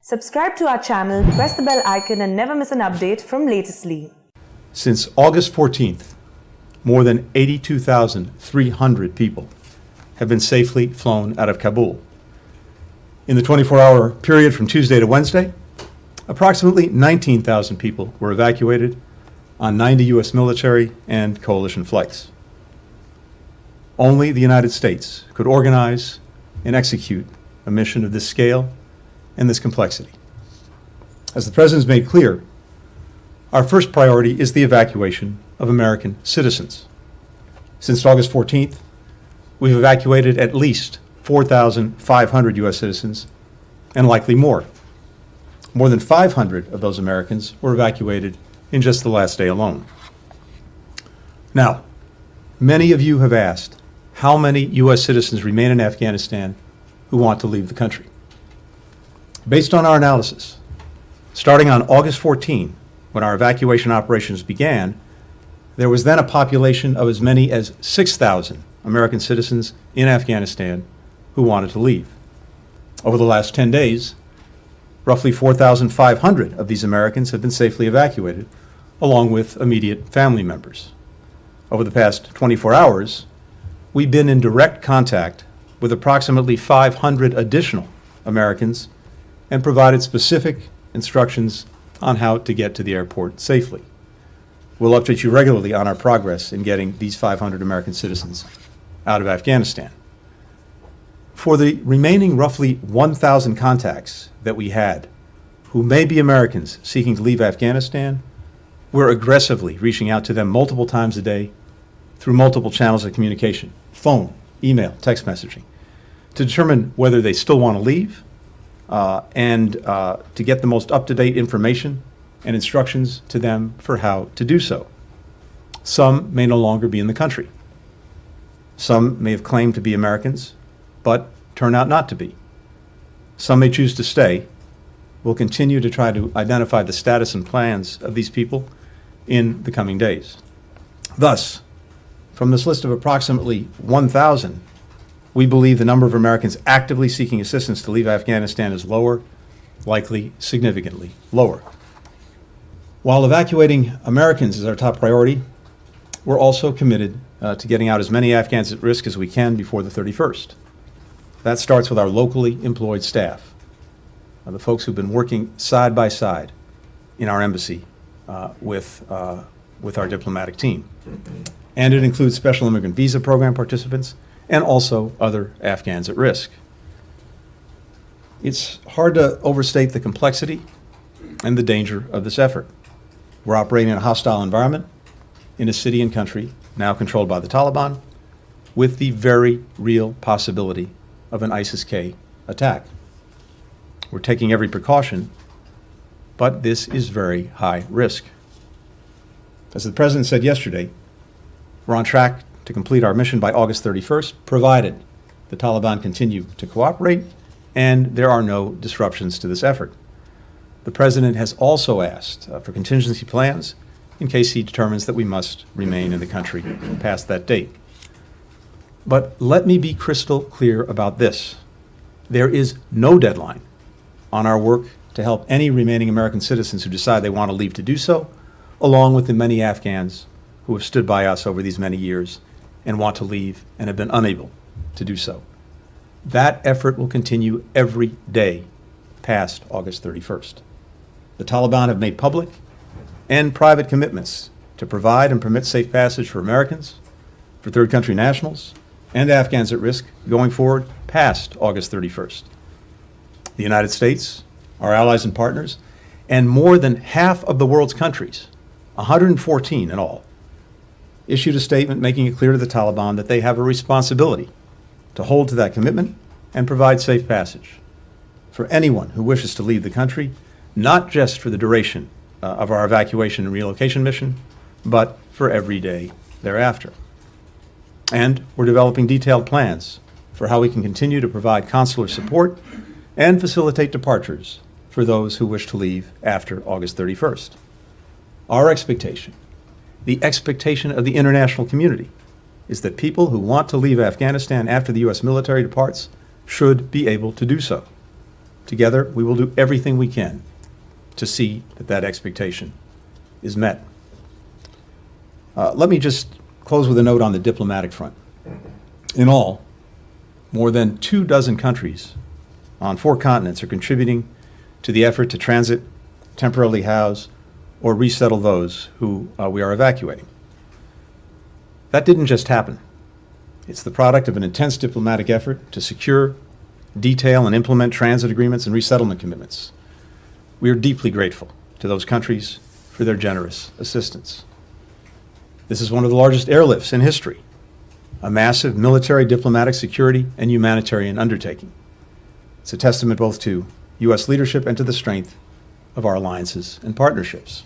Subscribe to our channel, press the bell icon and never miss an update from Latestly. Since August 14th, more than 82,300 people have been safely flown out of Kabul. In the 24-hour period from Tuesday to Wednesday, approximately 19,000 people were evacuated on 90 U.S. military and coalition flights. Only the United States could organize and execute a mission of this scale and this complexity. As the President's made clear, our first priority is the evacuation of American citizens. Since August 14th, we've evacuated at least 4,500 U.S. citizens and likely more. More than 500 of those Americans were evacuated in just the last day alone. Now, many of you have asked how many U.S. citizens remain in Afghanistan who want to leave the country. Based on our analysis, starting on August 14, when our evacuation operations began, there was then a population of as many as 6,000 American citizens in Afghanistan who wanted to leave. Over the last 10 days, roughly 4,500 of these Americans have been safely evacuated, along with immediate family members. Over the past 24 hours, we've been in direct contact with approximately 500 additional Americans and provided specific instructions on how to get to the airport safely. We'll update you regularly on our progress in getting these 500 American citizens out of Afghanistan. For the remaining roughly 1,000 contacts that we had, who may be Americans seeking to leave Afghanistan, we're aggressively reaching out to them multiple times a day through multiple channels of communication, phone, email, text messaging, to determine whether they still want to leave and to get the most up-to-date information and instructions to them for how to do so. Some may no longer be in the country. Some may have claimed to be Americans, but turn out not to be. Some may choose to stay. We'll continue to try to identify the status and plans of these people in the coming days. Thus, from this list of approximately 1,000, we believe the number of Americans actively seeking assistance to leave Afghanistan is lower, likely significantly lower. While evacuating Americans is our top priority, we're also committed to getting out as many Afghans at risk as we can before the 31st. That starts with our locally employed staff, the folks who've been working side by side in our embassy with our diplomatic team. And it includes special immigrant visa program participants and also other Afghans at risk. It's hard to overstate the complexity and the danger of this effort. We're operating in a hostile environment in a city and country now controlled by the Taliban, with the very real possibility of an ISIS-K attack. We're taking every precaution, but this is very high risk. As the President said yesterday, we're on track to complete our mission by August 31st, provided the Taliban continue to cooperate and there are no disruptions to this effort. The President has also asked for contingency plans in case he determines that we must remain in the country past that date. But let me be crystal clear about this. There is no deadline on our work to help any remaining American citizens who decide they want to leave to do so, along with the many Afghans who have stood by us over these many years and want to leave and have been unable to do so. That effort will continue every day past August 31st. The Taliban have made public and private commitments to provide and permit safe passage for Americans, for third country nationals, and Afghans at risk going forward past August 31st. The United States, our allies and partners, and more than half of the world's countries, 114 in all, issued a statement making it clear to the Taliban that they have a responsibility to hold to that commitment and provide safe passage for anyone who wishes to leave the country, not just for the duration of our evacuation and relocation mission, but for every day thereafter. And we're developing detailed plans for how we can continue to provide consular support and facilitate departures for those who wish to leave after August 31st. Our expectation, the expectation of the international community, is that people who want to leave Afghanistan after the U.S. military departs should be able to do so. Together, we will do everything we can to see that that expectation is met. Let me just close with a note on the diplomatic front. In all, more than 24 countries on 4 continents are contributing to the effort to transit, temporarily house, or resettle those who we are evacuating. That didn't just happen. It's the product of an intense diplomatic effort to secure, detail, and implement transit agreements and resettlement commitments. We are deeply grateful to those countries for their generous assistance. This is one of the largest airlifts in history, a massive military, diplomatic, security, and humanitarian undertaking. It's a testament both to U.S. leadership and to the strength of our alliances and partnerships.